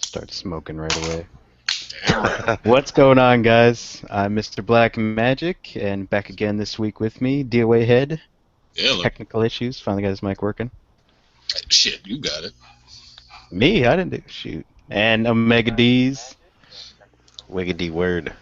Start smoking right away. Damn right. What's going on, guys? I'm Mr. Black Magic, and back again this week with me, DOA Head. Yeah, look. Technical issues. Finally got his mic working. Shit, you got it. Me, I didn't do shoot. And Omega D's. Wiggity word.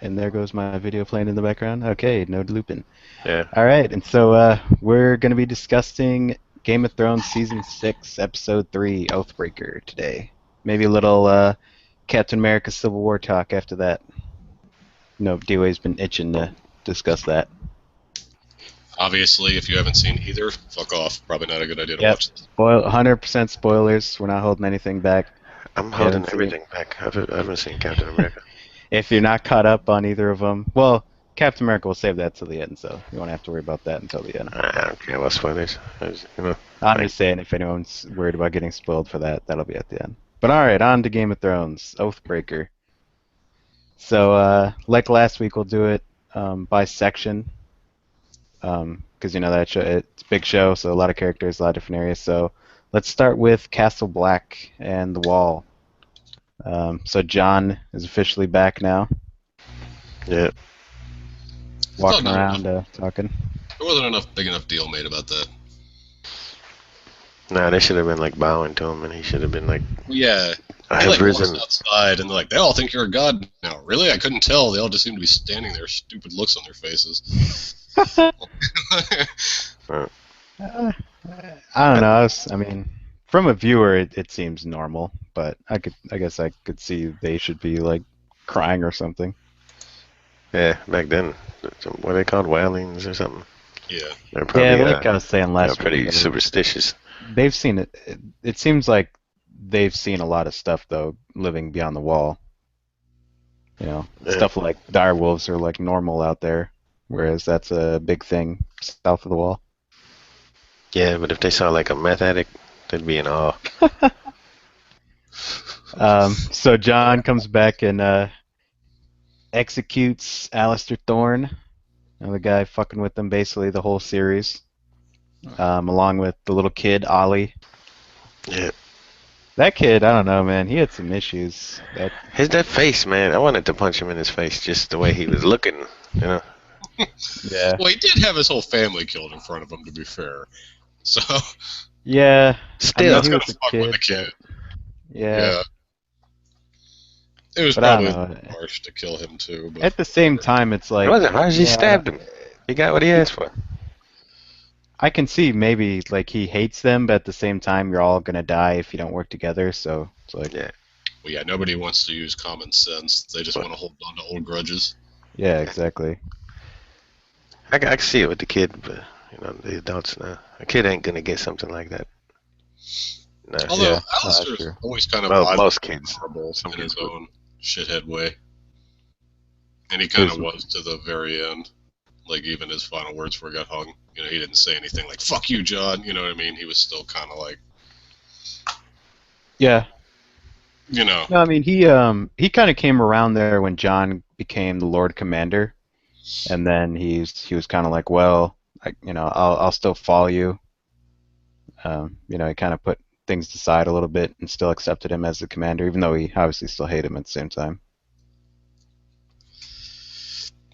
And there goes my video playing in the background. Okay, no looping. Yeah. All right, and so we're going to be discussing Game of Thrones Season 6, Episode 3, Oathbreaker today. Maybe a little Captain America Civil War talk after that. No, DOA's been itching to discuss that. Obviously, if you haven't seen either, fuck off. Probably not a good idea to Yep. watch this. 100% spoilers. We're not holding anything back. I'm Yeah, holding that's everything back. I haven't seen Captain America. If you're not caught up on either of them, well, Captain America will save that till the end, so you won't have to worry about that until the end. I don't care about spoilers. I'm just saying, if anyone's worried about getting spoiled for that, that'll be at the end. But alright, on to Game of Thrones, Oathbreaker. So, like last week, we'll do it by section. Because, you know, that show, it's a big show, so a lot of characters, a lot of different areas. So, let's start with Castle Black and the Wall. So, Jon is officially back now, Yeah. walking not around, talking. There wasn't enough big enough deal made about that. Nah, they should have been like bowing to him, and he should have been like, Yeah. I He have risen. walks outside, and they're like, they all think you're a god now. Really? I couldn't tell. They all just seem to be standing there, stupid looks on their faces. I don't know. I mean, from a viewer, it seems normal, but I guess I could see they should be like crying or something. Yeah, back then, what are they called, whalings or something? Yeah. They're probably Yeah, like I was saying they're last pretty week, superstitious. they've seen it. It seems like they've seen a lot of stuff though, living beyond the wall. You know, Yeah. stuff like dire wolves are like normal out there, whereas that's a big thing south of the wall. Yeah, but if they saw like a meth addict, they'd be in awe. So Jon comes back and executes Alistair Thorne, the guy fucking with them basically the whole series, along with the little kid Ollie. Yeah. That kid, I don't know, man. He had some issues. That face, man. I wanted to punch him in his face just the way he was looking, you know? Yeah, Well, he did have his whole family killed in front of him, to be fair. So, yeah. Still, that's he gonna was a fuck with kid, a kid. Yeah, It was but I probably don't know. harsh to kill him, too. But At the same time, it's like it wasn't harsh. He yeah, stabbed him. He got what he asked for. I can see maybe like he hates them, but at the same time, you're all gonna die if you don't work together. So it's like, Yeah. Well, yeah, nobody wants to use common sense. They just want to hold on to old grudges. yeah, exactly. I can see it with the kid, but the adults now. A kid ain't gonna get something like that. No. Although Yeah, Alistair's sure. always kind of Well, most kids. vulnerable Some in his kids would. own shithead way, and he kind of Who's- was to the very end. Like even his final words before he got hung, he didn't say anything like "fuck you, John." You know what I mean? He was still kind of like, Yeah. No, No, I mean he kind of came around there when Jon became the Lord Commander, and then he was kind of like, well, I'll still follow you. He kind of put things aside a little bit and still accepted him as the commander, even though he obviously still hated him at the same time.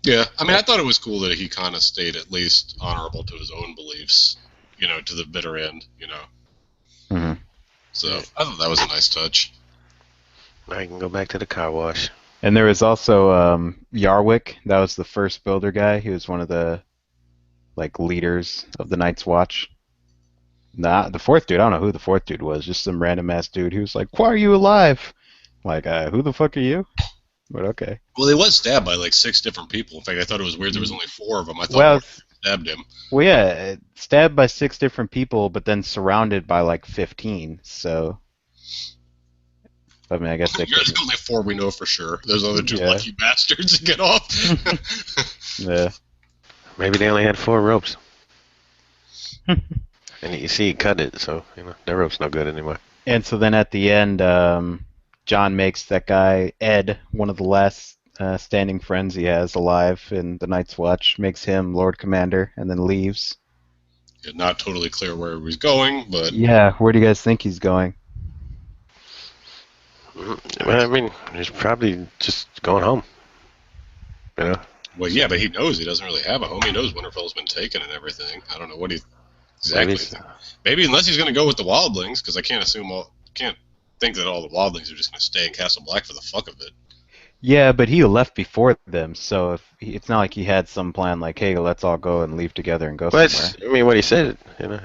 yeah. I mean, I thought it was cool that he kind of stayed at least honorable to his own beliefs, to the bitter end, hmm So I thought that was a nice touch. Now you can go back to the car wash. And there was also Yarwick. That was the first builder guy. He was one of the leaders of the Night's Watch. Nah, the fourth dude, I don't know who the fourth dude was. Just some random ass dude who was like, "Why are you alive?" Like, who the fuck are you? But okay. Well, he was stabbed by like 6 different people. In fact, I thought it was weird there was only 4 of them. I thought Well, one stabbed him. well, yeah, stabbed by 6 different people, but then surrounded by like 15. So, I mean, I guess they You're could. the only 4 we know for sure. Those other 2 Yeah. lucky bastards to get off. Yeah. Maybe they only had 4 ropes. And you see he cut it, so that rope's no good anymore. And so then at the end, Jon makes that guy Ed, one of the last standing friends he has alive in the Night's Watch, makes him Lord Commander, and then leaves. Not totally clear where he was going, but Yeah, where do you guys think he's going? Well, I mean, he's probably just going home. You know. Well, yeah, but he knows he doesn't really have a home. He knows Winterfell's been taken and everything. I don't know what he Maybe exactly think. Maybe unless he's going to go with the Wildlings, because I can't think that all the Wildlings are just going to stay in Castle Black for the fuck of it. Yeah, but he left before them, so it's not like he had some plan like, hey, let's all go and leave together and go somewhere. I mean, what he said, you know.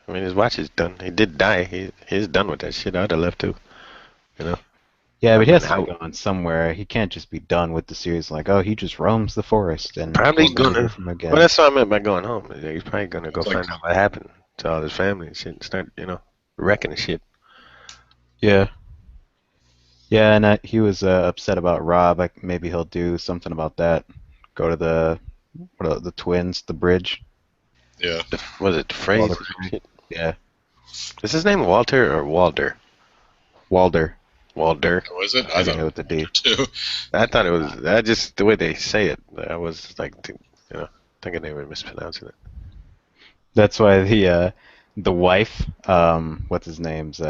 I mean, his watch is done. He did die. He's done with that shit. I'd have left too. You know. Yeah, I but he mean, has to be going somewhere. He can't just be done with the series like, oh, he just roams the forest and probably we'll never gonna. hear from him again. Well, that's what I meant by going home. He's probably gonna go It's like- find out what happened to all his family and shit. And start, you know, wrecking the shit. Yeah. Yeah, and he was upset about Rob. Like maybe he'll do something about that. Go to the twins, the bridge. Yeah. Was it phrase? Walder. Yeah, Is his name Walter or Walder? Walder. Walder. Was it? I I think thought it with the D. too. I thought it was. I just the way they say it. I was like, you know, thinking they were mispronouncing it. That's why the wife, what's his name's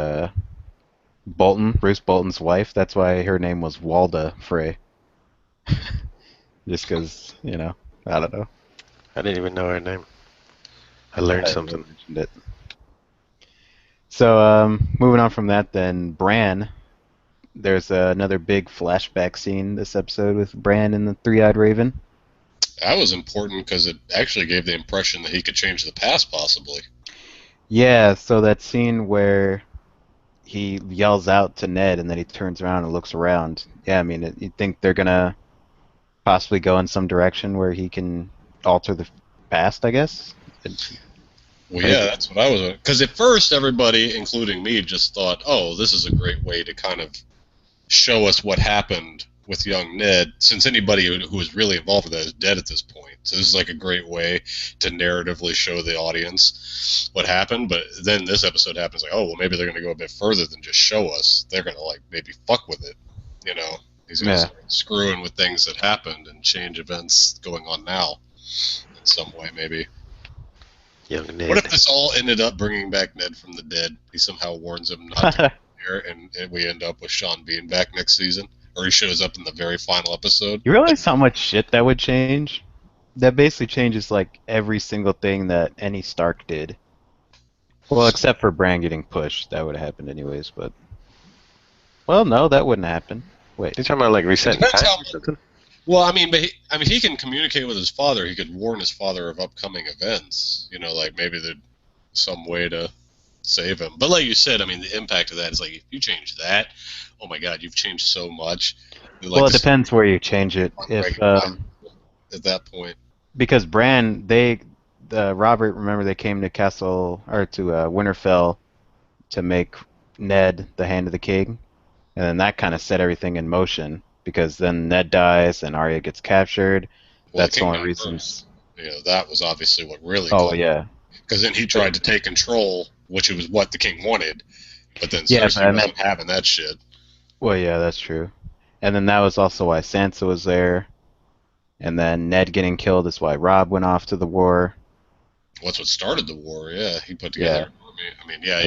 Bolton, Bruce Bolton's wife. That's why her name was Walda Frey. Just because, I don't know. I didn't even know her name. I learned I something. mentioned it. So, moving on from that, then Bran. There's another big flashback scene this episode with Bran and the Three-Eyed Raven. That was important because it actually gave the impression that he could change the past, possibly. Yeah, so that scene where he yells out to Ned and then he turns around and looks around. Yeah, I mean, you think they're gonna possibly go in some direction where he can alter the past, I guess? Well, yeah, that's what I was. Because at first, everybody, including me, just thought, "Oh, this is a great way to kind of show us what happened with young Ned." Since anybody who was really involved with that is dead at this point, so this is like a great way to narratively show the audience what happened. But then this episode happens, like, oh, well, maybe they're going to go a bit further than just show us. They're going to like maybe fuck with it, you know. He's going to start screwing with things that happened and change events going on now in some way, maybe. Young Ned. What if this all ended up bringing back Ned from the dead? He somehow warns him not to come here, and we end up with Sean Bean back next season, or he shows up in the very final episode. You realize how much shit that would change? That basically changes like every single thing that any Stark did. Well, except for Bran getting pushed, that would have happened anyways. But well, no, that wouldn't happen. Wait, You're talking about like resetting Depends time how- or something? Well, I mean, he can communicate with his father. He could warn his father of upcoming events. You know, like maybe there's some way to save him. But like you said, I mean, the impact of that is like if you change that, oh my God, you've changed so much. Like, well, it depends where you change it. If at that point, because Bran, Robert, remember they came to Castle or to Winterfell to make Ned the Hand of the King, and then that kind of set everything in motion. Because then Ned dies and Arya gets captured. well, That's the King only got reasons. burned. You know, that was obviously what really. Oh yeah. Because then he tried to take control, which was what the king wanted. But then Yeah, Cersei wasn't having that shit. Well, yeah, that's true. And then that was also why Sansa was there. And then Ned getting killed is why Robb went off to the war. What's what started the war? Yeah, he put together an army. I mean, yeah.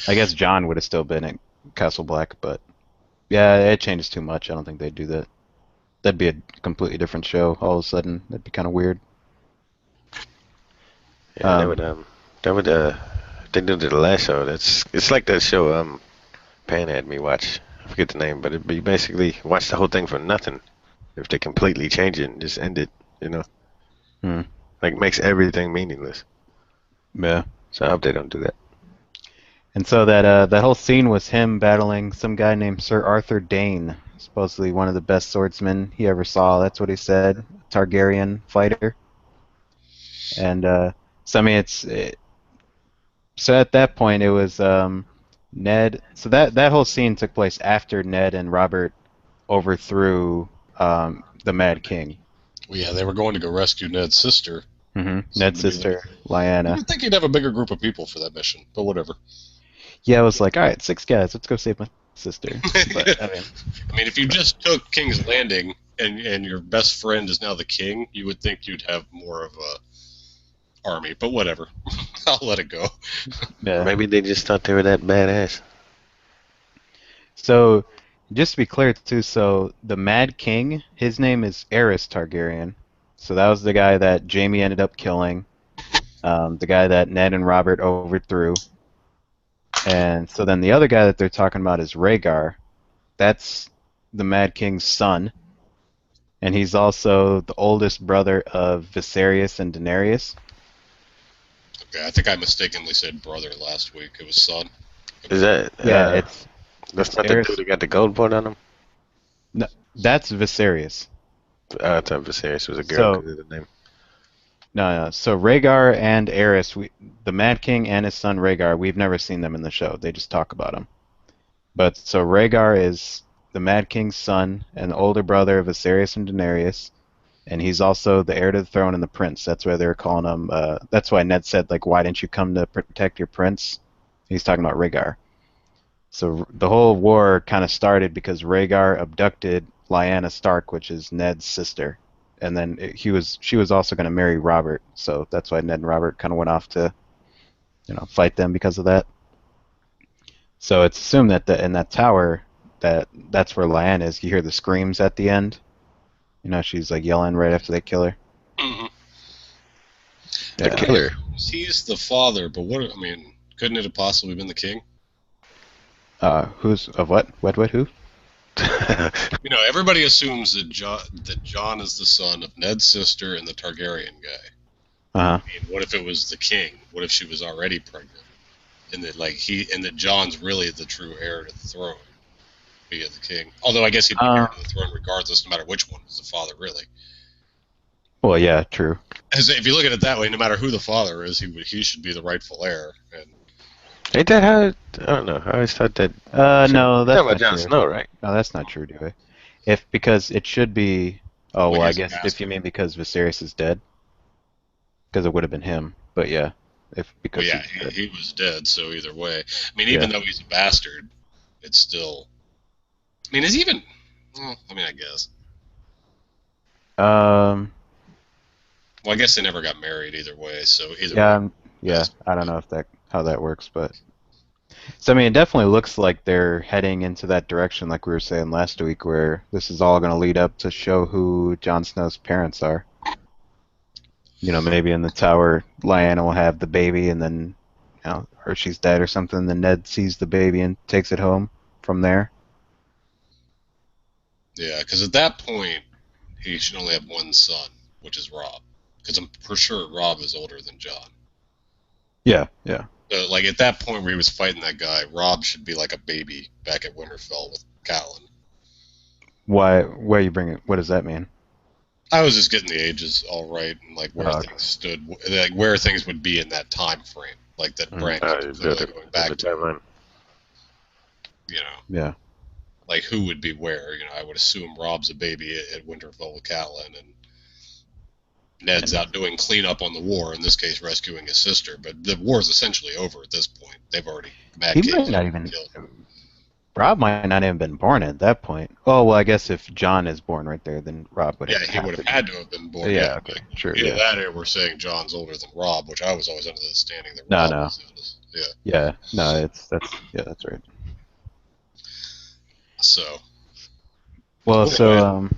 I guess Jon would have still been at Castle Black, but yeah, it changes too much. I don't think they'd do that. That'd be a completely different show all of a sudden. That'd be kind of weird. Yeah, they did it the last show. It's like that show Pan had me watch. I forget the name, but it'd be basically watch the whole thing for nothing if they completely change it and just end it, you know. Like makes everything meaningless. Yeah. So I hope they don't do that. And so that whole scene was him battling some guy named Sir Arthur Dane, supposedly one of the best swordsmen he ever saw. That's what he said. Targaryen fighter. And so I mean, so at that point it was Ned. So that whole scene took place after Ned and Robert overthrew the Mad King. Well, yeah, they were going to go rescue Ned's sister. Ned's sister, Lyanna. You'd think he'd have a bigger group of people for that mission, but whatever. Yeah, I was like, all right, 6 guys, let's go save my sister. But, I mean, if you just took King's Landing and your best friend is now the king, you would think you'd have more of a army, but whatever. I'll let it go. Yeah. Maybe they just thought they were that badass. So, Just to be clear too, so the Mad King, his name is Aerys Targaryen. So that was the guy that Jaime ended up killing, the guy that Ned and Robert overthrew. And so then the other guy that they're talking about is Rhaegar. That's the Mad King's son, and he's also the oldest brother of Viserys and Daenerys. Okay, I think I mistakenly said brother last week. It was son. Is that Yeah, that's it's not the dude Aerys. that got the gold part on him? No, that's Viserys. I thought Viserys was a girl So because of the name. no. So Rhaegar and Aerys, the Mad King and his son Rhaegar, we've never seen them in the show. They just talk about him. But so Rhaegar is the Mad King's son and the older brother of Viserys and Daenerys, and he's also the heir to the throne and the prince. That's why they're calling him. That's why Ned said, like, why didn't you come to protect your prince? He's talking about Rhaegar. So the whole war kind of started because Rhaegar abducted Lyanna Stark, which is Ned's sister, and then she was also going to marry Robert. So that's why Ned and Robert kind of went off to fight them because of that. So it's assumed that in that tower that's where Lyanna is. You hear the screams at the end. She's like yelling right after they kill her. Mm-hmm. The Yeah. killer. He's the father, but what? I mean, couldn't it have possibly been the king? Who's of what? What? Who? You know, everybody assumes that John is the son of Ned's sister and the Targaryen guy. Uh huh. I mean, what if it was the king? What if she was already pregnant, and that John's really the true heir to the throne via the king? Although I guess he'd be heir to the throne regardless, no matter which one was the father, really. Well, yeah, true. As if you look at it that way, no matter who the father is, he should be the rightful heir. And Ain't that how? I don't know. I always thought that. No, You're that's talking about not Jon true. Snow, right? No, that's not true, do I? Because it should be. Oh, well, well, I he's a guess if you bastard. mean because Viserys is dead, because it would have been him. But yeah, if Well, because yeah, he's dead. he was dead, so either way. I mean, Yeah. even though he's a bastard, it's still. I mean, is even. Well, I mean, I guess. Um. Well, I guess they never got married either way, so either Yeah. way. Yeah. I don't know if how that works, but so I mean, it definitely looks like they're heading into that direction, like we were saying last week, where this is all going to lead up to show who Jon Snow's parents are. Maybe in the tower, Lyanna will have the baby, and then, or she's dead or something. Then Ned sees the baby and takes it home from there. Yeah, because at that point, he should only have one son, which is Rob. Because I'm for sure Rob is older than John. Yeah, yeah. So, like, at that point where he was fighting that guy, Rob should be like a baby back at Winterfell with Catelyn. Why? Where you bring it? What does that mean? I was just getting the ages all right and, like, where Oh, things stood, like, where things would be in that time frame. Like, that Bran could clearly going back the to, timeline. yeah. like, who would be where. I would assume Rob's a baby at Winterfell with Catelyn, and Ned's out doing cleanup on the war, in this case rescuing his sister. But the war's essentially over at this point. They've already He Mad might King's not already even. killed. Rob might not even been born at that point. Oh well, I guess if John is born right there, then Rob would Yeah, he have would to have be. had to have been born. Yeah. Yeah, Okay. but Sure. either Yeah. that or we're saying John's older than Rob, which I was always under the understanding that No. Rob No. was. Yeah. Yeah. No. That's right. So Well, anyway,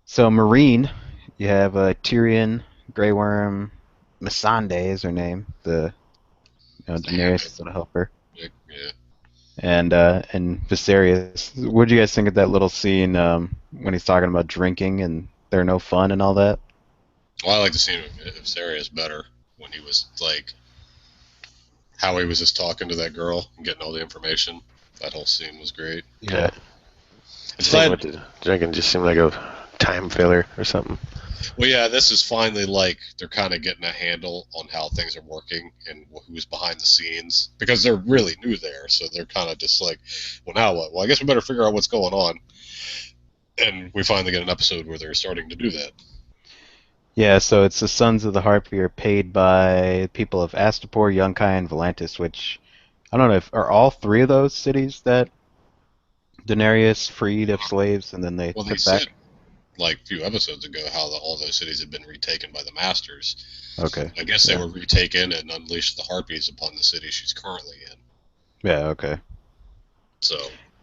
so Marine, you have Tyrion, Grey Worm, Missandei is her name. The the hand Daenerys is gonna help her. yeah. And Viserys. What do you guys think of that little scene when he's talking about drinking and they're no fun and all that? Well, I like the scene of Viserys better when he was like how he was just talking to that girl and getting all the information. That whole scene was great. Yeah. It's Scene glad. with the dragon just seemed like a time filler or something. Well, yeah, this is finally like they're kind of getting a handle on how things are working and who's behind the scenes because they're really new there. So they're kind of just like, well, now what? Well, I guess we better figure out what's going on. And we finally get an episode where they're starting to do that. Yeah, so it's the Sons of the Harpy are paid by people of Astapor, Yunkai, and Volantis, which I don't know if are all three of those cities that Daenerys freed of slaves and then they Well, they took said back. like a few episodes ago how all those cities had been retaken by the Masters. Okay. I guess they Yeah. were retaken and unleashed the Harpies upon the city she's currently in. Yeah, okay. So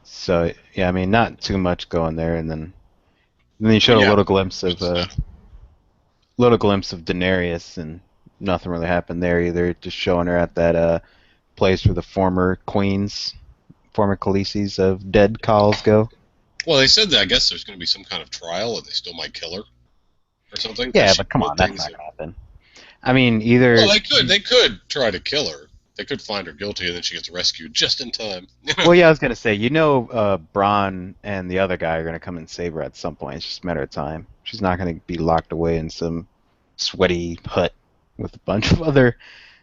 So yeah, I mean, not too much going there, and then you Well, showed a yeah, little glimpse of Daenerys, and nothing really happened there either. Just showing her at that place where the former Khaleesi's of dead Khals go. well, they said that I guess there's going to be some kind of trial, and they still might kill her or something because Yeah, she but come did on, that's things. not gonna happen. I mean, Well, either. they could try to kill her. They could find her guilty, and then she gets rescued just in time. Well, yeah, I was gonna say, Bronn and the other guy are gonna come and save her at some point. It's just a matter of time. She's not gonna be locked away in some sweaty hut with a bunch of other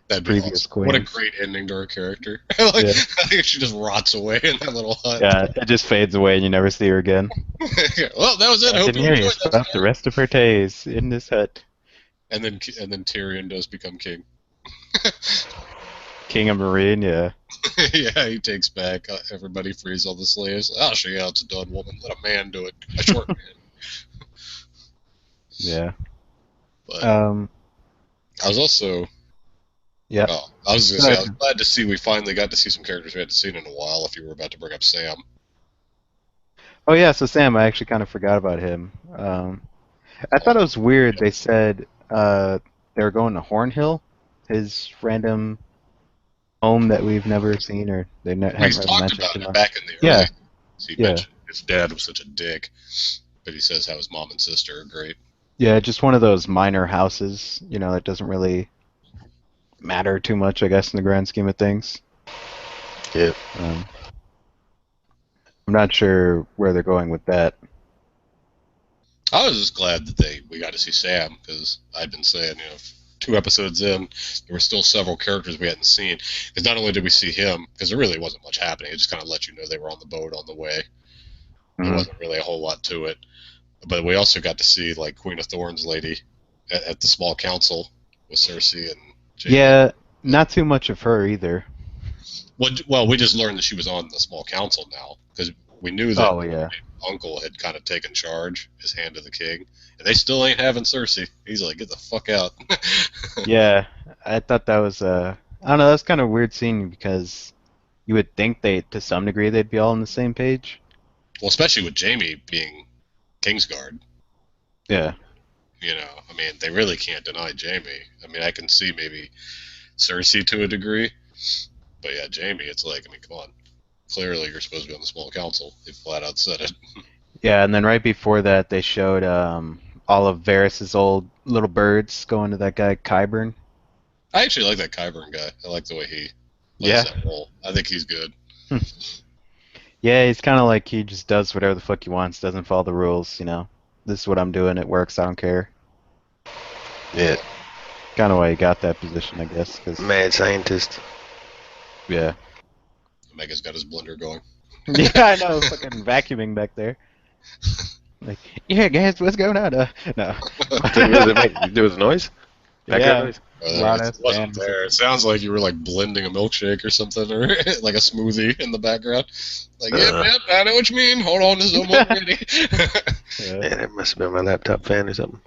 That'd be previous awesome. What a queens. great ending to her character. Like, Yeah. I think she just rots away in that little hut. Yeah, it just fades away and you never see her again. Well, that was it. I hope you enjoyed Daenerys that spent the story. rest of her days in this hut. And then Tyrion does become king. King of Marine, yeah. Yeah, he takes back. Everybody frees all the slaves. I'll show you how it's done, woman. Let a man do it. A short man. Yeah. But Um, I was also. yeah. Oh, I was going to say, I was glad to see we finally got to see some characters we hadn't seen in a while. If you were about to bring up Sam. Oh, yeah, so Sam, I actually kind of forgot about him. I thought it was weird. They said they were going to Hornhill, his random home that we've never seen or haven't He's really talked mentioned about too it much. back in the early. Yeah, He yeah. mentioned his dad was such a dick, but he says how his mom and sister are great. Yeah, just one of those minor houses, that doesn't really matter too much, I guess, in the grand scheme of things. Yeah. Um, I'm not sure where they're going with that. I was just glad that we got to see Sam because I'd been saying, 2 episodes in, there were still several characters we hadn't seen. Because not only did we see him, because there really wasn't much happening, it just kind of let you know they were on the boat on the way. There Mhm. wasn't really a whole lot to it. But we also got to see like Queen of Thorns lady at the small council with Cersei and Jaime. Yeah, not too much of her either. Well, we just learned that she was on the small council now because we knew that Oh, yeah. Uncle had kind of taken charge, his hand of the king, and they still ain't having Cersei. He's like, get the fuck out. Yeah, I thought that was, I don't know, that's kind of a weird scene because you would think to some degree, they'd be all on the same page. Well, especially with Jaime being Kingsguard. Yeah. I mean, they really can't deny Jaime. I mean, I can see maybe Cersei to a degree, but yeah, Jaime, it's like, I mean, come on. Clearly, you're supposed to be on the small council. They flat out said it. Yeah, and then right before that, they showed all of Varys's old little birds going to that guy Qyburn. I actually like that Qyburn guy. I like the way he plays Yeah. that role. I think he's good. Yeah, he's kind of like he just does whatever the fuck he wants, doesn't follow the rules, This is what I'm doing, it works, I don't care. Yeah. Kind of why he got that position, I guess. Mad scientist. Yeah. Omega's got his blender going. Yeah, I know, fucking vacuuming back there. Like, yeah, guys, what's going on? No. There was a noise? Background noise? Loud It ass wasn't band. there. It sounds like you were like blending a milkshake or something, or like a smoothie in the background. Like, yep, I know what you mean. Hold on, this is almost ready. Yeah. Yeah, that must have been my laptop fan or something.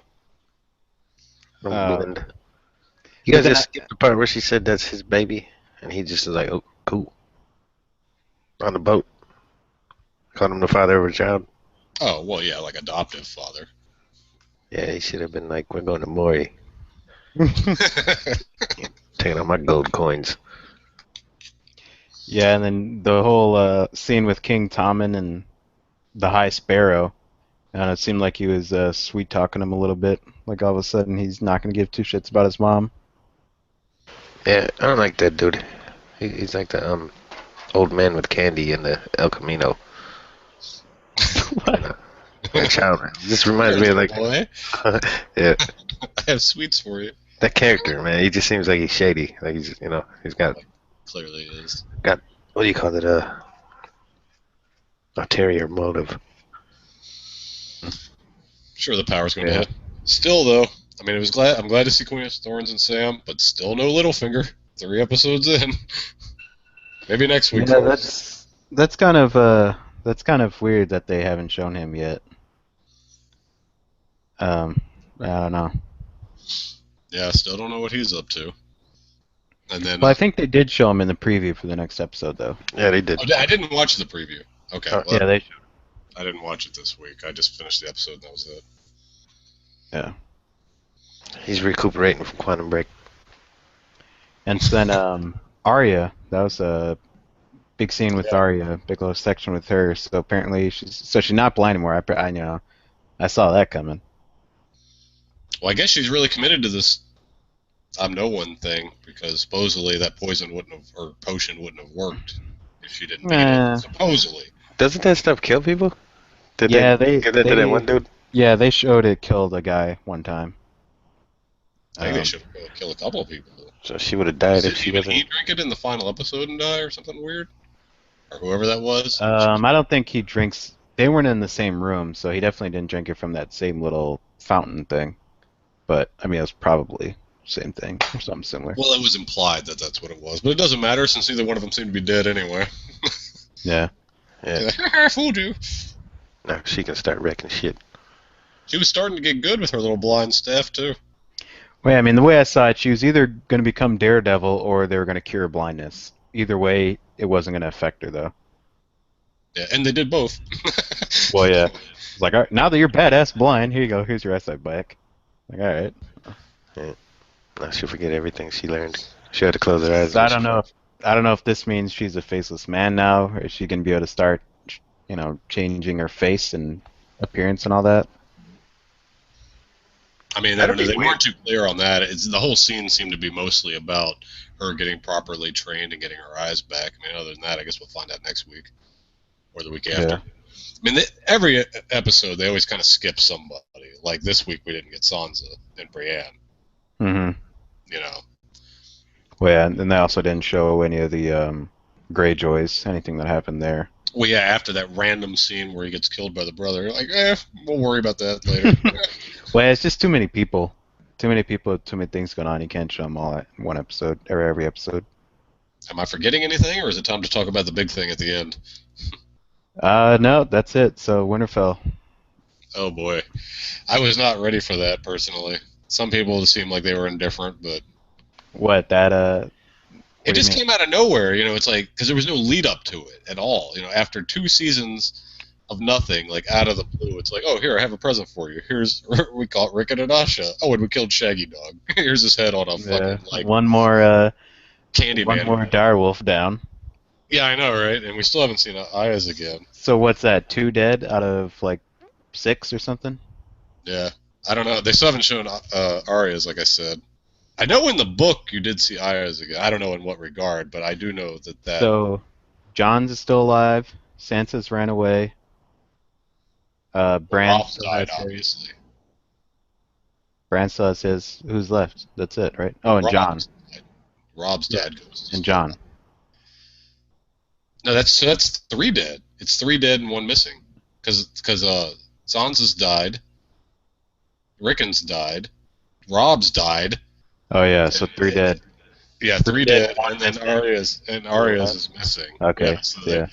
Blend. You But guys then just skipped the part where she said that's his baby, and he just was like, oh, cool. On the boat. Called him the father of a child. Oh, well, yeah, like adoptive father. Yeah, he should have been like, we're going to Maury. Taking all my gold coins. Yeah, and then the whole scene with King Tommen and the High Sparrow, and it seemed like he was sweet talking him a little bit. Like all of a sudden, he's not going to give two shits about his mom. Yeah, I don't like that dude. He's like the old man with candy in the El Camino. What? That child. This reminds me of like, Boy, yeah, I have sweets for you. that character, man. He just seems like he's shady. Like he's, he's got Clearly is. what do you call it? Ulterior motive. Sure, the power's going to Yeah. hit. Still, though, I mean, I'm glad to see Queen of Thorns and Sam, but still no Littlefinger. 3 episodes in. Maybe next week. Yeah, that's kind of weird that they haven't shown him yet. I don't know. Yeah, still don't know what he's up to. And then Well, I think they did show him in the preview for the next episode, though. Yeah, they did. I didn't watch the preview. Okay, Oh, well, Yeah, they showed. I didn't watch it this week. I just finished the episode and that was it. Yeah. he's recuperating from Quantum Break. And so then Arya, that was a big scene with Yeah. Arya, big little section with her. So apparently she's not blind anymore. I saw that coming. Well, I guess she's really committed to this I'm no one thing because supposedly that potion wouldn't have worked if she didn't beat it. Eh, Supposedly. Doesn't that stuff kill people? Did they yeah, give that to that one dude? yeah, they showed it killed a guy one time. I think they Um, should kill a couple of people. So she would have died if Did she even wasn't. he drink it in the final episode and die or something weird? Or whoever that was? I don't think he drinks. They weren't in the same room, so he definitely didn't drink it from that same little fountain thing. But I mean, it was probably the same thing or something similar. Well, it was implied that that's what it was, but it doesn't matter since neither one of them seemed to be dead anyway. Yeah. Yeah. I fooled you. Now she can start wrecking shit. She was starting to get good with her little blind staff too. Well, yeah, I mean, the way I saw it, she was either going to become Daredevil or they were going to cure her blindness. Either way, it wasn't going to affect her, though. Yeah, and they did both. Well, yeah. It's like, all right, now that you're badass blind, here you go. Here's your eyesight back. Like, all right. Now she'll forget everything she learned. She had to close her eyes. So I don't know if this means she's a faceless man now, or is she going to be able to start, changing her face and appearance and all that. I mean, I don't know. They weren't too clear on that. The whole scene seemed to be mostly about her getting properly trained and getting her eyes back. I mean, other than that, I guess we'll find out next week or the week after. Yeah. I mean, every episode they always kind of skip somebody. Like this week, we didn't get Sansa and Brienne. Mm-hmm. You know. Well, yeah, and they also didn't show any of the Greyjoys, anything that happened there. Well, yeah, after that random scene where he gets killed by the brother, like, we'll worry about that later. Well, it's just too many people. Too many people, too many things going on. You can't show them all at one episode, or every episode. Am I forgetting anything, or is it time to talk about the big thing at the end? No, that's it. So, Winterfell. Oh, boy. I was not ready for that, personally. Some people seemed like they were indifferent, but... What, that, It just came out of nowhere, it's like, because there was no lead up to it at all. After 2 seasons of nothing, like out of the blue, it's like, oh, here, I have a present for you. Here's, we caught Rick and Adasha. Oh, and we killed Shaggy Dog. Here's his head on a fucking, like, one more Candyman. One more direwolf down. Yeah, I know, right? And we still haven't seen Ayaz again. So what's that, 2 dead out of, 6 or something? Yeah. I don't know. They still haven't shown Arya's, like I said. I know in the book you did see Ayaz again. I don't know in what regard, but I do know that... So, John's is still alive. Sansa's ran away. Bran Robb died, obviously. Bran still has his. Who's left? That's it, right? Oh, and Jon. Robb's died. And Jon. No, that's 3 dead. It's 3 dead and 1 missing. Because Sansa's died. Rickon's died. Robb's died. Oh yeah, so 3 dead. Yeah, 3 dead, and then Arya's is missing. Okay. Yeah, so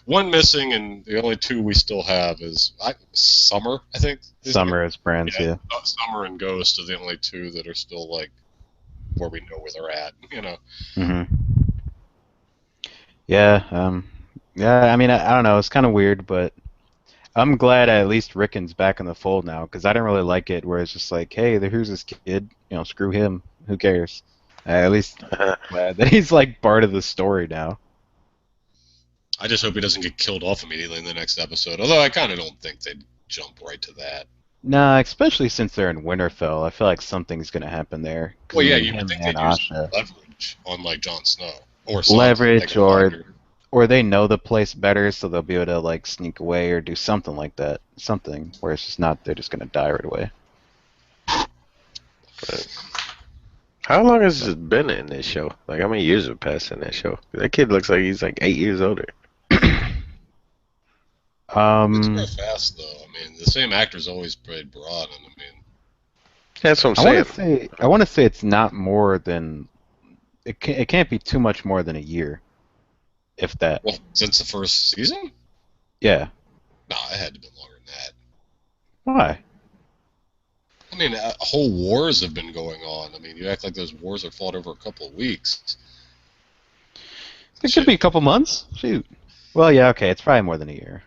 1 missing, and the only 2 we still have is Summer, I think. Summer is Bran's, yeah. Summer and Ghost are the only 2 that are still like where we know where they're at. Mhm. Yeah. Yeah. I mean, I don't know. It's kind of weird, but I'm glad at least Rickon's back in the fold now, because I didn't really like it where it's just like, hey, here's this kid. Screw him. Who cares? At least glad that he's like part of the story now. I just hope he doesn't get killed off immediately in the next episode. Although I kind of don't think they'd jump right to that. Nah, especially since they're in Winterfell. I feel like something's gonna happen there. Well, yeah, you would think they'd use leverage on like Jon Snow or leverage, or they know the place better, so they'll be able to like sneak away or do something like that. Something where it's just not they're just gonna die right away. But how long has it been in this show? Like, how many years have passed in that show? That kid looks like he's like 8 years older. It's real fast, though. I mean, the same actor's always played Broad, and I mean... That's what I'm saying. I want to say it's not more than... It can't be too much more than a year, if that. Well, since the first season? Yeah. No, it had to be longer than that. Why? I mean, whole wars have been going on. I mean, you act like those wars are fought over a couple of weeks. It could be a couple months. Shoot. Well, yeah, okay, it's probably more than a year.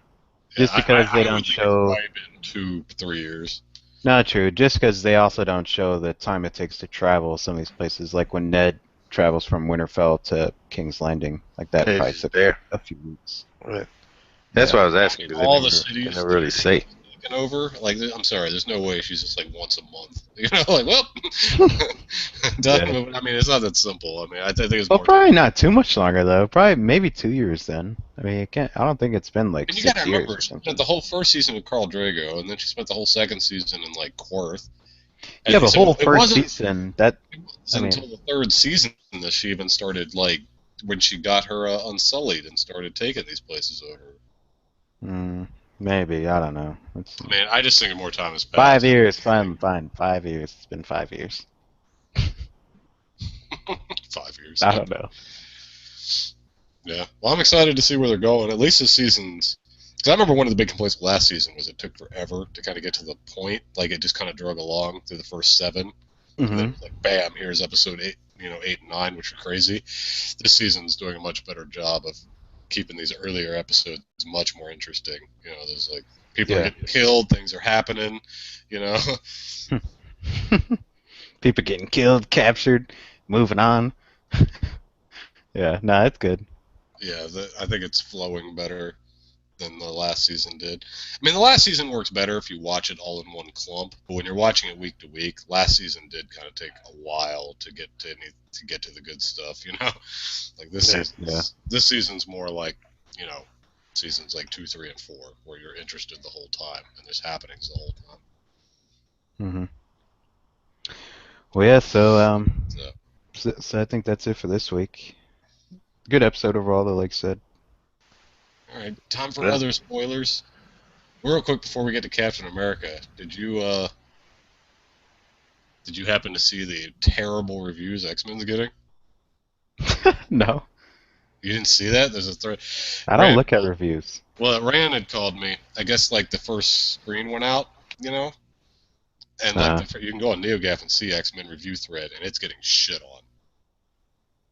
Yeah, Just because they I don't would think it's show. probably been 2, 3 years. Not true. Just because they also don't show the time it takes to travel some of these places, like when Ned travels from Winterfell to King's Landing, like that Hey, probably she's took there. a few weeks. Right. That's Yeah. why I was I asking mean, because all the they cities never that really say. taken over. Like, I'm sorry, there's no way she's just like once a month. You know, like, well, done. Yeah. I mean, it's not that simple. I mean, I think it's Well, more time. probably not too much longer though. Probably maybe 2 years then. I mean, it can't. I don't think it's been like And you got to 6 years remember, or she spent something. the whole first season with Carl Drago, and then she spent the whole second season in like Quarth. Yeah, And the so whole it first wasn't season. That I mean, until the third season that she even started like when she got her Unsullied and started taking these places over. mm, maybe I don't know. I mean, I just think more time has 5 passed. years. Fine, fine. 5 years. It's been 5 years. 5 years. I Yep. don't know. Yeah. Well, I'm excited to see where they're going. At least this season's. Because I remember one of the big complaints last season was it took forever to kind of get to the point. Like, it just kind of drug along through the first 7. And then Hmm. it was like, bam, here's episode 8, 8 and 9, which are crazy. This season's doing a much better job of keeping these earlier episodes much more interesting. There's like people are Yeah. getting killed, things are happening. You know, People getting killed, captured, moving on. Yeah, no, it's good. yeah, I think it's flowing better than the last season did. I mean, the last season works better if you watch it all in one clump, but when you're watching it week to week, last season did kind of take a while to get to the good stuff. Like Yeah. this season's more like seasons like 2, 3, and 4, where you're interested the whole time and there's happenings the whole time. Hmm. Well, yeah. So, So I think that's it for this week. Good episode overall, though, like I said. all right, time for Yeah. other spoilers. Real quick before we get to Captain America, did you happen to see the terrible reviews X-Men's getting? No, You didn't see that? There's a thread. I don't Rand, look at reviews. well, Rand had called me. I guess like the first screen went out, and like Uh, you can go on NeoGaf and see X-Men review thread, and it's getting shit on.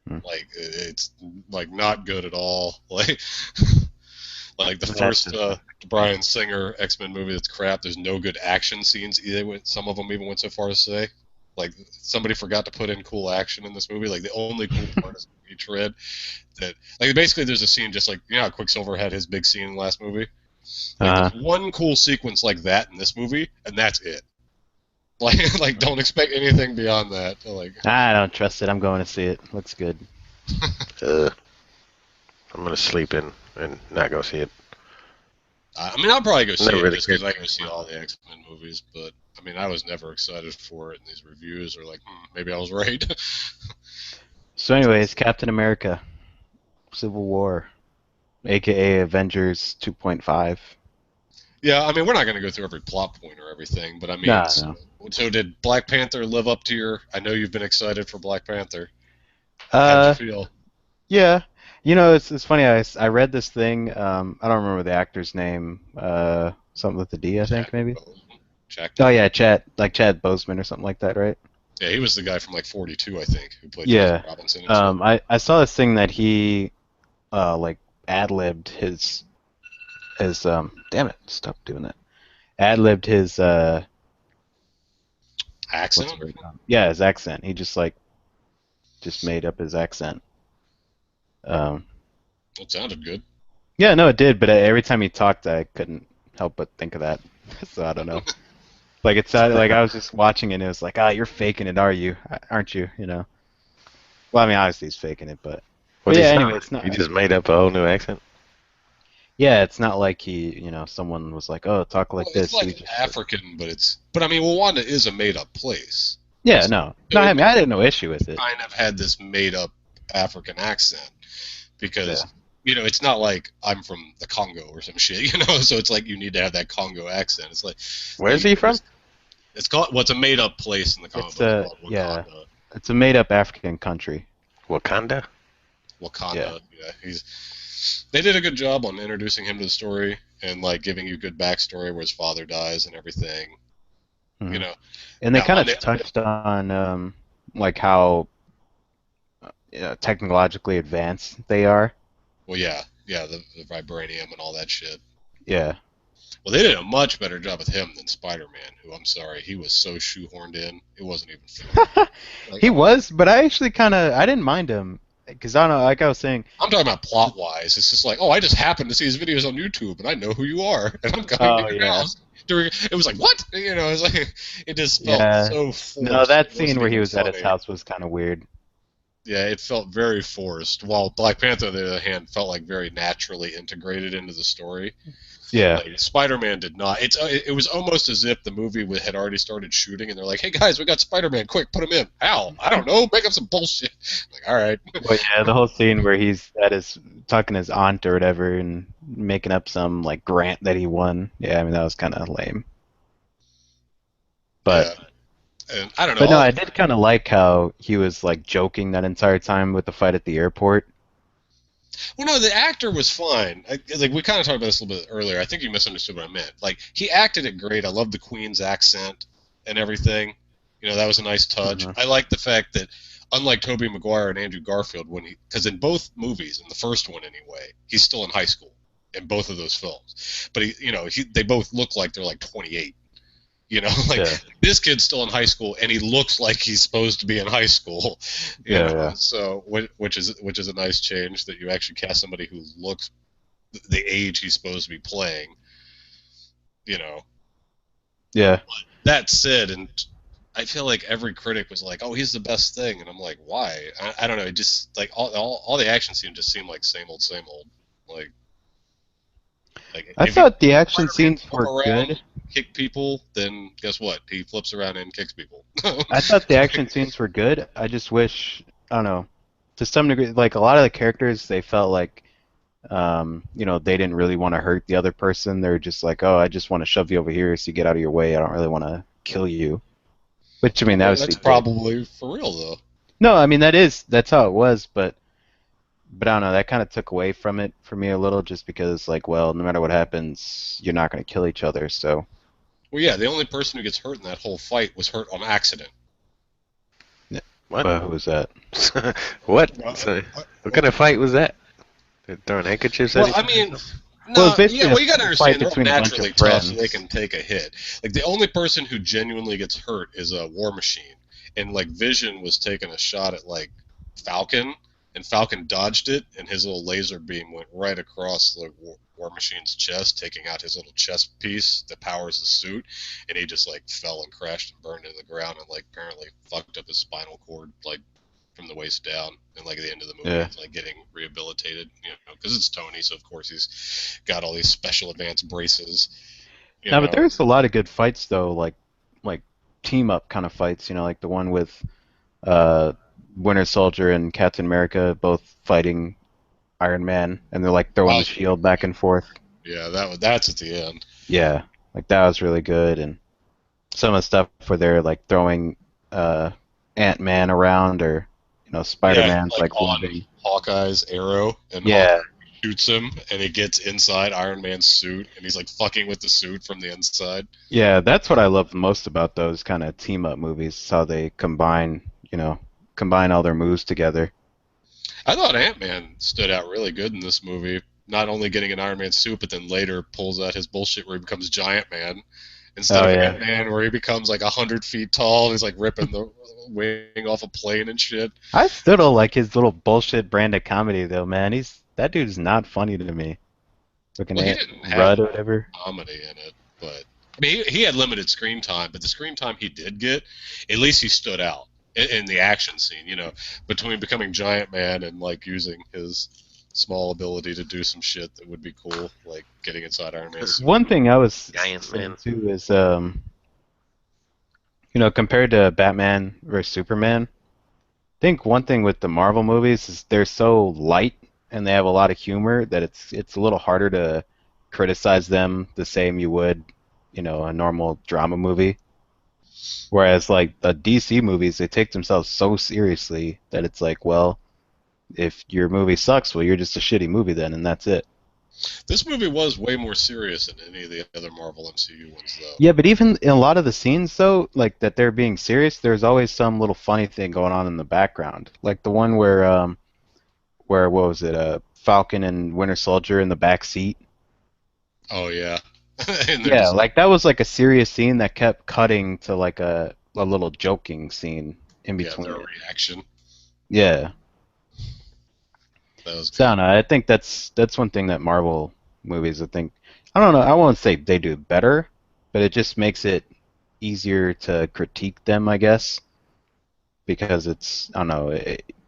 Hmm. Like it's like not good at all. Like the That's first just- Bryan Singer X-Men movie that's crap. There's no good action scenes. Some of them even went so far as to say, like somebody forgot to put in cool action in this movie. Like the only cool part is the retread. That like basically there's a scene just like how Quicksilver had his big scene in the last movie. Like there's one cool sequence like that in this movie, and that's it. Like don't expect anything beyond that. Like I don't trust it. I'm going to see it. Looks good. I'm gonna sleep in and not go see it. I mean I'll probably go see Never it really just because cared. I go see all the X-Men movies, but I mean I was never excited for it, and these reviews are like maybe I was right. So, anyways, Captain America, Civil War, aka Avengers 2.5. Yeah, I mean we're not going to go through every plot point or everything, but I mean No. so did Black Panther live up to your? I know you've been excited for Black Panther. How'd you feel? Yeah. It's funny. I read this thing. I don't remember the actor's name. Something with the D, I think maybe. Jack. Oh yeah, Chad Boseman or something like that, right? Yeah, he was the guy from like 42, I think, who played Yeah. Jesse Robinson. And stuff. I saw this thing that he like ad-libbed his damn it, stop doing that. Ad-libbed his Accent. what's the word? Yeah, his accent. He just made up his accent. Um, It sounded good. yeah, no, it did, but every time he talked, I couldn't help but think of that. So I don't know. Like it sounded like I was just watching it, and it was like, you're faking it, are you? Aren't you? Well, I mean, obviously he's faking it, but What yeah. he Anyway, sound? it's not. He just made up a whole new accent. Yeah, it's not like someone was like, oh, talk like Well, this. it's He like just African, but I mean, Wanda is a made-up place. yeah, no. I mean, I had no issue with it. Kind of had this made-up African accent because Yeah. it's not like I'm from the Congo or some shit, So it's like you need to have that Congo accent. It's like Where's he from? It's called what's a made-up place in the comic book. It's called Wakanda. It's a made-up African country. Wakanda. Wakanda. Yeah, they did a good job on introducing him to the story and like giving you good backstory where his father dies and everything. Mhm. And they Now, kind of touched on like how technologically advanced they are. Well, yeah. Yeah, the vibranium and all that shit. Yeah. Well, they did a much better job with him than Spider-Man, who, I'm sorry, he was so shoehorned in, it wasn't even fair. Like, He was, but I actually I didn't mind him because I don't know, like I was saying. I'm talking about plot-wise. It's just like, oh, I just happened to see his videos on YouTube, and I know who you are, and I'm coming to Oh your yeah, house. It was like, what? You know, it was like, it just felt yeah. so No, forced. that It scene wasn't where he even was at his funny. house was kind of weird. Yeah, it felt very forced. While Black Panther, on the other hand, felt like very naturally integrated into the story. Yeah. Like Spider-Man did not. It was almost as if the movie had already started shooting, and they're like, "Hey guys, we got Spider-Man! Quick, put him in." How? I don't know. Make up some bullshit. Like, all right. Well, yeah, the whole scene where he's at his talking to his aunt or whatever and making up some like grant that he won. Yeah, I mean that was kind of lame. But Yeah, and I don't but no, know. I did kind of like how he was like joking that entire time with the fight at the airport. Well, no, the actor was fine. Like we kind of talked about this a little bit earlier. I think you misunderstood what I meant. Like he acted it great. I love the Queen's accent and everything. You know, that was a nice touch. Hmm. I like the fact that, unlike Tobey Maguire and Andrew Garfield, because in both movies, in the first one anyway, he's still in high school in both of those films. But they both look like they're like 28. You know, like Yeah, this kid's still in high school, and he looks like he's supposed to be in high school. You yeah, know, yeah, so which is a nice change that you actually cast somebody who looks the age he's supposed to be playing. You know, yeah. that said, and I feel like every critic was like, "Oh, he's the best thing," and I'm like, "Why?" I don't know. It just like all the action scenes just seem like same old, same old. Like I if you thought the action Spider-Man scenes flip were good. around, kick people, then guess what? He flips around and kicks people. I thought the action scenes were good. I just wish, I don't know, to some degree, like a lot of the characters, they felt like, they didn't really want to hurt the other person. They're just like, oh, I just want to shove you over here so you get out of your way. I don't really want to kill you. Which, I mean, Well, obviously that's did. probably for real though. No, I mean, that's how it was, but I don't know, that kind of took away from it for me a little just because, like, well, no matter what happens, you're not going to kill each other, so. Well, yeah, the only person who gets hurt in that whole fight was hurt on accident. Yeah. What? But who was that? What? Uh, So, uh, what kind of fight was that? They're throwing handkerchiefs at Well, each I other? mean, Well, it's no, yeah, basically well, you got to a fight understand they're all between a bunch of naturally tough, so they friends. can take a hit. Like the only person who genuinely gets hurt is a War Machine, and like Vision was taking a shot at like Falcon, and Falcon dodged it, and his little laser beam went right across the War Machine's chest, taking out his little chest piece that powers the suit, and he just like fell and crashed and burned into the ground, and like apparently fucked up his spinal cord, like from the waist down, and like at the end of the movie, Yeah. he's like getting rehabilitated, because it's Tony, so of course he's got all these special advanced braces, you Now, but know. there's a lot of good fights though, like team up kind of fights, like the one with uh Winter Soldier and Captain America both fighting Iron Man and they're like throwing Wow, the shield back and forth. yeah, that's at the end. Yeah, like that was really good, and some of the stuff where they're like throwing uh Ant-Man around or Yeah, Spider-Man's like like on waving. Hawkeye's arrow, and Yeah. Hawkeye shoots him, and he gets inside Iron Man's suit, and he's like fucking with the suit from the inside. Yeah, that's what I love most about those kind of team up movies, is how they combine all their moves together. I thought Ant-Man stood out really good in this movie. Not only getting an Iron Man suit, but then later pulls out his bullshit where he becomes Giant Man instead Oh of yeah. Ant-Man, where he becomes like 100 feet tall and he's like ripping the wing off a plane and shit. I still don't like his little bullshit brand of comedy though, man. That dude's not funny to me. Looking Well, he at didn't have Rudd or whatever. comedy in it, but I mean, he had limited screen time, but the screen time he did get, at least he stood out in the action scene. Between becoming Giant Man and like using his small ability to do some shit that would be cool, like getting inside Iron Man's suit. One thing I was Giant saying man. too is compared to Batman versus Superman, I think one thing with the Marvel movies is they're so light and they have a lot of humor that it's a little harder to criticize them the same you would, a normal drama movie. Whereas like the DC movies, they take themselves so seriously that it's like, well, if your movie sucks, well, you're just a shitty movie then, and that's it. This movie was way more serious than any of the other Marvel MCU ones, though. Yeah, but even in a lot of the scenes though, like that they're being serious, there's always some little funny thing going on in the background. Like the one where what was it? Falcon and Winter Soldier in the back seat. Oh yeah, and they're Yeah, just like that was like a serious scene that kept cutting to like a little joking scene in yeah, between their it. reaction. Yeah. That was So I good. don't know. I think that's one thing that Marvel movies, I don't know, I won't say they do better, but it just makes it easier to critique them, I guess, because I don't know,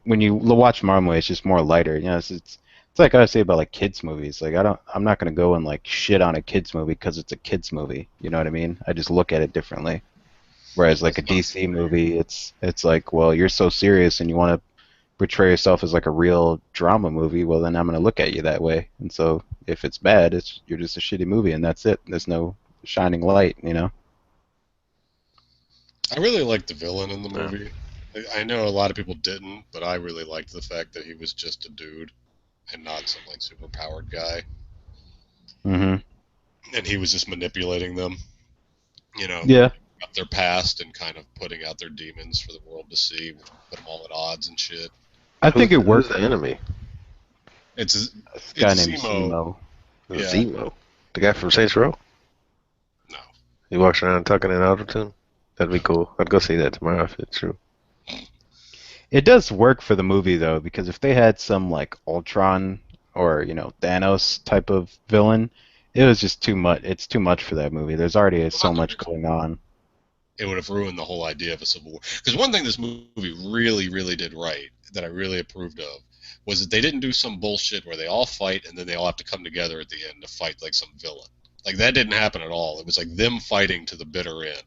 when you watch Marvel movies, it's just more lighter. You know, it's like I say about like kids movies. Like I'm not gonna go and like shit on a kids movie because it's a kids movie. You know what I mean? I just look at it differently. Whereas like a That's not DC movie, it's like, well, you're so serious and you want to portray yourself as like a real drama movie. Well, then I'm gonna look at you that way. And so if it's bad, you're just a shitty movie, and that's it. There's no shining light, you know? I really liked the villain in the Yeah. movie. I know a lot of people didn't, but I really liked the fact that he was just a dude and not some like super powered guy, Hmm. and he was just manipulating them. You know, Yeah, up their past and kind of putting out their demons for the world to see, which put them all at odds and shit. I think it Who's worked. the enemy? It's This guy it's named Zemo. Zemo. Yeah, Zemo. The guy from Saints Row? no. He walks around talking in autotune? That'd be cool. I'd go see that tomorrow if it's true. It does work for the movie though, because if they had some like Ultron or Thanos type of villain, it was just too much. It's too much for that movie. There's already Well, so not to much mention, going on. it would have ruined the whole idea of a civil war. Because one thing this movie really, really did right that I really approved of was that they didn't do some bullshit where they all fight and then they all have to come together at the end to fight like some villain. Like that didn't happen at all. It was like them fighting to the bitter end.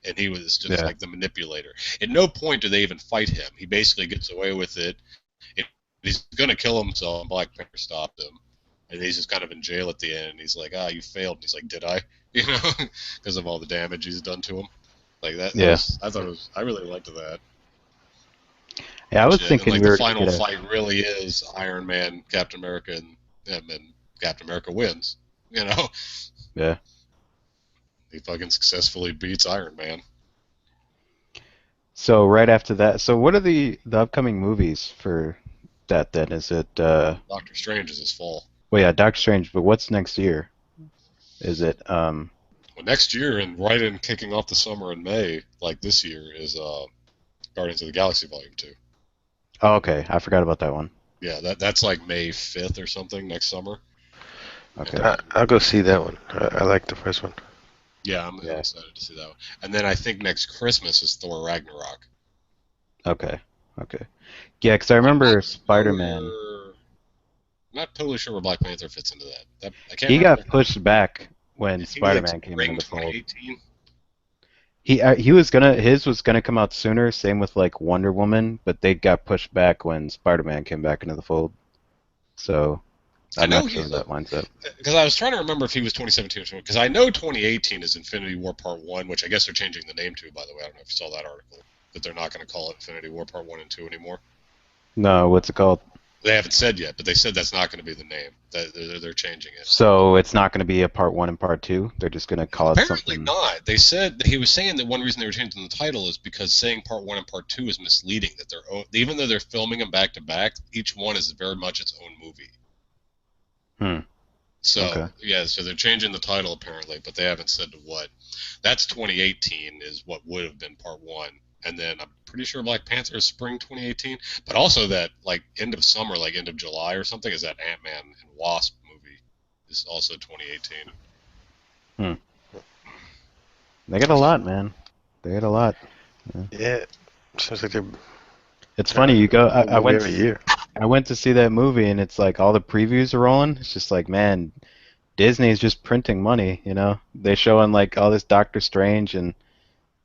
And he was just Yeah, like the manipulator. At no point do they even fight him. He basically gets away with it. If he's gonna kill himself, and Black Panther stopped him, and he's just kind of in jail at the end. And he's like, "Ah, you failed." And he's like, "Did I?" You know, because of all the damage he's done to him. Like that. That yeah, was. I thought it was. I really liked that yeah. I was shit. And thinking like we the were gonna final get a. fight really is Iron Man, Captain America, and him, and Captain America wins. You know, Yeah. he fucking successfully beats Iron Man. So right after that, so what are the upcoming movies for that then? Is it Doctor Strange is his fall. well, yeah, Doctor Strange, but what's next year? Is it Well, next year and right in kicking off the summer in May, like this year, is Guardians of the Galaxy Volume 2. oh, okay, I forgot about that one. Yeah, that's like May 5th or something next summer. And Okay. I'll go see that one. I like the first one. yeah, I'm Yeah. excited to see that one. And then I think next Christmas is Thor Ragnarok. Okay. Okay. Yeah, 'cause I I'm remember not Spider-Man. sure. I'm not totally sure where Black Panther fits into that. I can't He got remember. pushed back when Is he like Spider-Man came into spring the fold. 2018? He was gonna his was gonna come out sooner. Same with like Wonder Woman, but they got pushed back when Spider-Man came back into the fold. So I I'm know not sure where he's that lines up. because I was trying to remember if he was 2017 or 20, because I know 2018 is Infinity War Part 1, which I guess they're changing the name to, by the way. I don't know if you saw that article, that they're not going to call it Infinity War Part 1 and 2 anymore. No, what's it called? They haven't said yet, but they said that's not going to be the name. That they're changing it. So it's not going to be a part one and part two. They're just going to call it Apparently something. not. They said he was saying that one reason they were changing the title is because saying Part 1 and Part 2 is misleading. That even though they're filming them back to back, each one is very much its own movie. Hmm. So Okay. yeah, so they're changing the title apparently, but they haven't said to what. That's 2018 is what would have been Part 1, and then I'm pretty sure Black Panther is spring 2018. But also that like end of summer, like end of July or something, is that Ant-Man and Wasp movie is also 2018. They got a lot, man. They got a lot. Yeah. Sounds like they're It's funny. You go. a movie every year. I went to see that movie, and it's like all the previews are rolling. It's just like, man, Disney is just printing money. You know, they showing like all this Doctor Strange and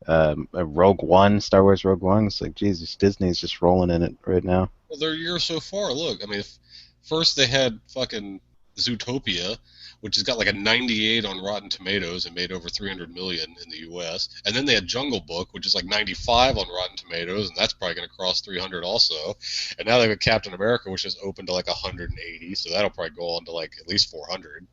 Rogue One, Star Wars Rogue One. It's like, Jesus, Disney's just rolling in it right now. Well, their year so far. Look, I mean, first they had fucking Zootopia, which has got like a 98 on Rotten Tomatoes and made over 300 million in the U.S. And then they had Jungle Book, which is like 95 on Rotten Tomatoes, and that's probably going to cross 300 also. And now they've got Captain America, which is open to like 180, so that'll probably go on to like at least 400.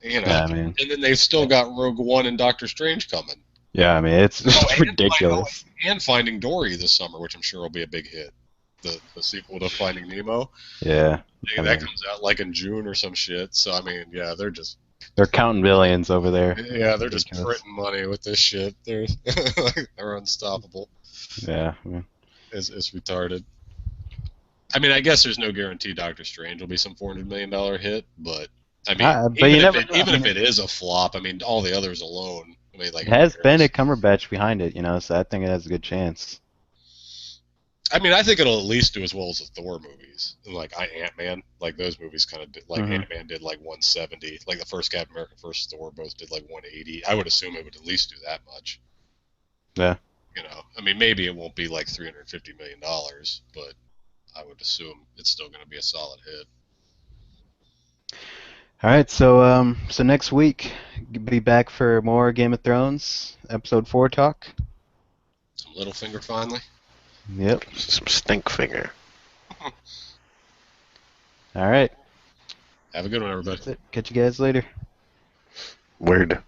You know, Yeah, I mean, and then they've still got Rogue One and Doctor Strange coming. yeah, I mean, it's Oh, ridiculous. and Finding Dory this summer, which I'm sure will be a big hit. the sequel to Finding Nemo. Yeah. I That mean, comes out like in June or some shit. So I mean, yeah, they're counting billions over there. they're just Ridiculous. printing money with this shit. They're unstoppable. Yeah. I mean, It's retarded. I mean, I guess there's no guarantee Doctor Strange will be some $400 million hit, but I mean, but you never know. I even mean, if it is a flop, I mean, all the others alone. I mean, like it who has cares? Benedict Cumberbatch behind it, so I think it has a good chance. I mean, I think it'll at least do as well as the Thor movies. Like Ant-Man, like those movies kind of did. Like Hmm. Ant-Man did like 170. Like the first Captain America, first Thor, both did like 180. I would assume it would at least do that much. Yeah. I mean, maybe it won't be like $350 million, but I would assume it's still going to be a solid hit. All right. So next week, be back for more Game of Thrones episode 4 talk. Some Littlefinger finally. Yep. Some stink finger. All right. Have a good one, everybody. That's it. Catch you guys later. Word.